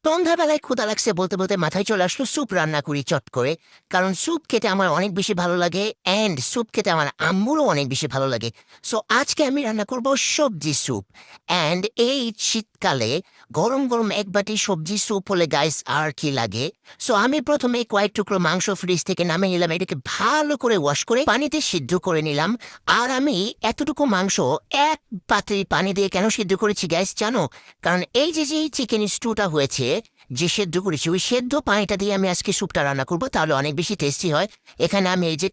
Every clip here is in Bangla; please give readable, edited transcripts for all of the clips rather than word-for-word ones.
সন্ধ্যাবেলায় ক্ষুধা লাগছে বলতে বলতে মাথায় চলে আসলো স্যুপ রান্না করি চট করে। কারণ স্যুপ খেতে আমার অনেক বেশি ভালো লাগে অ্যান্ড স্যুপ খেতে আমার আম্মুরও অনেক বেশি ভালো লাগে। সো আজকে আমি রান্না করব সবজি স্যুপ। অ্যান্ড এই শীতকালে গরম গরম এক বাটি সবজি স্যুপ হলে গাইস আর কি লাগে। সো আমি প্রথমে কয়েক টুকরো মাংস ফ্রিজ থেকে নামিয়ে নিলাম, এটাকে ভালো করে ওয়াশ করে পানিতে সিদ্ধ করে নিলাম। আর আমি এতটুকু মাংস এক পাত্রে পানি দিয়ে কেন সিদ্ধ করেছি গাইস জানো? কারণ এই যে যে চিকেন স্টুটা হয়েছে, যে সেদ্ধ করেছি ওই সেদ্ধ পানিটা দিয়ে আমি আজকে স্যুপটা রান্না করবো, তাহলে অনেক বেশি টেস্টি হয়। এখানে আমি এই যে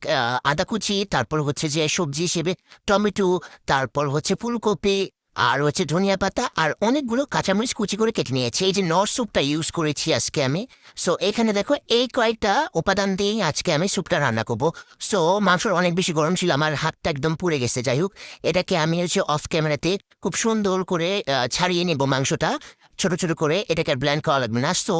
আদা কুচি, তারপর হচ্ছে যে সবজি হিসেবে টমেটো, তারপর হচ্ছে ফুলকপি, আর হচ্ছে ধনিয়া পাতা, আর অনেকগুলো কাঁচামরিচ কুচি করে কেটে নিয়েছি। এই যে নর স্যুপটা ইউজ করেছি আজকে আমি। সো এখানে দেখো এই কয়েকটা উপাদান দিয়েই আজকে আমি স্যুপটা রান্না করবো। সো মাংসর অনেক বেশি গরম ছিল, আমার হাতটা একদম পুড়ে গেছে। যাই হোক, এটাকে আমি হচ্ছে অফ ক্যামেরাতে খুব সুন্দর করে ছাড়িয়ে নেব মাংসটা। ছোট ছোট করে এটাকে আর ব্ল্যান্ড করা লাগবে না। সো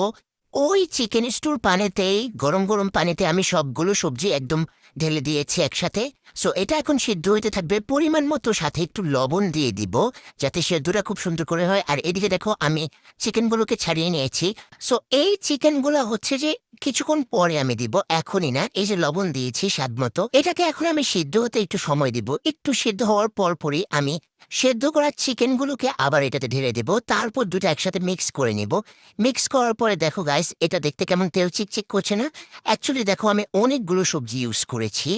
ওই চিকেন স্টুর পানিতেই, গরম গরম পানিতে আমি সবগুলো সবজি একদম ঢেলে দিয়েছি একসাথে। সো এটা এখন সিদ্ধ হইতে থাকবে পরিমাণ মতো, সাথে একটু লবণ দিয়ে দিব যাতে সেদ্ধটা খুব সুন্দর করে হয়। আর এদিকে দেখো আমি চিকেনগুলোকে ছাড়িয়ে নিয়েছি। সো এই চিকেনগুলো হচ্ছে যে কিছুক্ষণ পরে আমি দিব, এখনই না। এই যে লবণ দিয়েছি স্বাদ মতো, এটাকে এখন আমি সিদ্ধ হতে একটু সময় দিব। একটু সিদ্ধ হওয়ার পরই আমি সেদ্ধ করা চিকেনগুলোকে আবার এটাতে ঢেলে দেব, তারপর দুটো একসাথে মিক্স করে নিব। মিক্স করার পরে দেখো গাইস, এটা দেখতে কেমন তেল চিকচিক করছে না? অ্যাকচুয়ালি দেখো আমি অনেকগুলো সবজি ইউজ করেছি,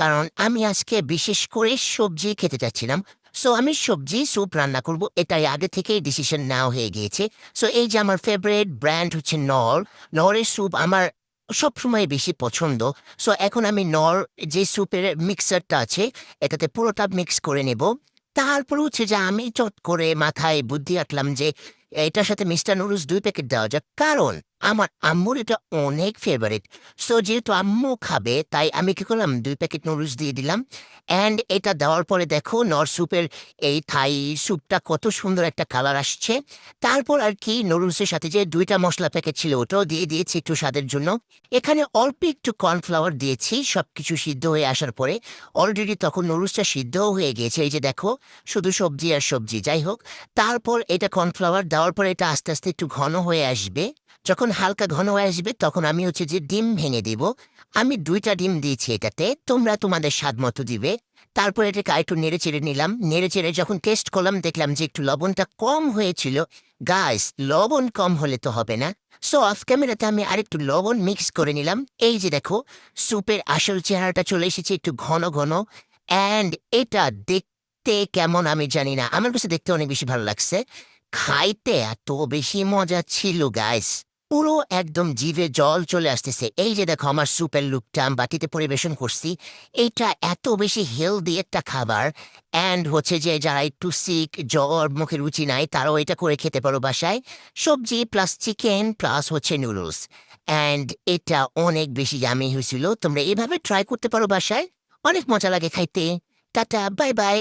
কারণ আমি আজকে বিশেষ করে সবজি খেতে চাচ্ছিলাম। সো আমি সবজি স্যুপ রান্না করব, এটাই আগে থেকেই ডিসিশন নেওয়া হয়ে গিয়েছে। সো এই যে আমার ফেভারিট ব্র্যান্ড হচ্ছে নর, নরের স্যুপ আমার সবসময় বেশি পছন্দ। সো এখন আমি নর যে স্যুপের মিক্সারটা আছে এটাতে পুরোটা মিক্স করে নেব। তারপর হচ্ছে যে আমি চট করে মাথায় বুদ্ধি আঁটলাম যে এটার সাথে মিস্টার নুডলস 2 প্যাকেট দেওয়া যাক, কারণ আমার আম্মুর এটা অনেক ফেভারিট। সো যেহেতু আম্মু খাবে তাই আমি কি করলাম, 2 প্যাকেট নুডলস দিয়ে দিলাম। অ্যান্ড এটা দেওয়ার পরে দেখো নর স্যুপের এই থাই স্যুপটা কত সুন্দর একটা কালার আসছে। তারপর আর কি নুডলসের সাথে যে 2টা মশলা প্যাকেট ছিল ওটাও দিয়ে দিয়েছি একটু স্বাদের জন্য। এখানে অল্প একটু কর্নফ্লাওয়ার দিয়েছি সবকিছু সিদ্ধ হয়ে আসার পরে। অলরেডি তখন নুডলসটা সিদ্ধও হয়ে গিয়েছে, এই যে দেখো শুধু সবজি আর সবজি। যাই হোক, তারপর এটা কর্নফ্লাওয়ার দেওয়ার পরে এটা আস্তে আস্তে একটু ঘন হয়ে আসবে। যখন হালকা ঘন হয়ে আসবে তখন আমি হচ্ছে যে ডিম ভেঙে দিব। আমি 2টা ডিম দিয়েছি এটাতে, তোমরা তোমাদের স্বাদ মতো দিবে। তারপর এটাকে আরেকটু নেড়ে চেড়ে নিলাম, নেড়ে চেড়ে যখন টেস্ট করলাম দেখলাম যে একটু লবণটা কম হয়েছিল। গাইস, লবণ কম হলে তো হবে না। সো অফ ক্যামেরাতে আমি আরেকটু লবণ মিক্স করে নিলাম। এই যে দেখো স্যুপের আসল চেহারাটা চলে এসেছে, একটু ঘন ঘন। অ্যান্ড এটা দেখতে কেমন আমি জানি না, আমার কাছে দেখতে অনেক বেশি ভালো লাগছে। খাইতে এত বেশি মজা ছিল গাইস, পুরো একদম জিভে জল চলে আসতেছে। এই যে দেখো আমার স্যুপের লুকটা আমি বাটিতে পরিবেশন করছি। এইটা এত বেশি হেলদি একটা খাবার। অ্যান্ড হচ্ছে যে যারা একটু সিক, জ্বর, মুখে রুচি নাই, তারাও এটা করে খেতে পারো বাসায়। সবজি প্লাস চিকেন প্লাস হচ্ছে নুডলস। অ্যান্ড এটা অনেক বেশি ইয়ামি হয়েছিল, তোমরা এভাবে ট্রাই করতে পারো বাসায়, অনেক মজা লাগে খাইতে। Tata, bye bye.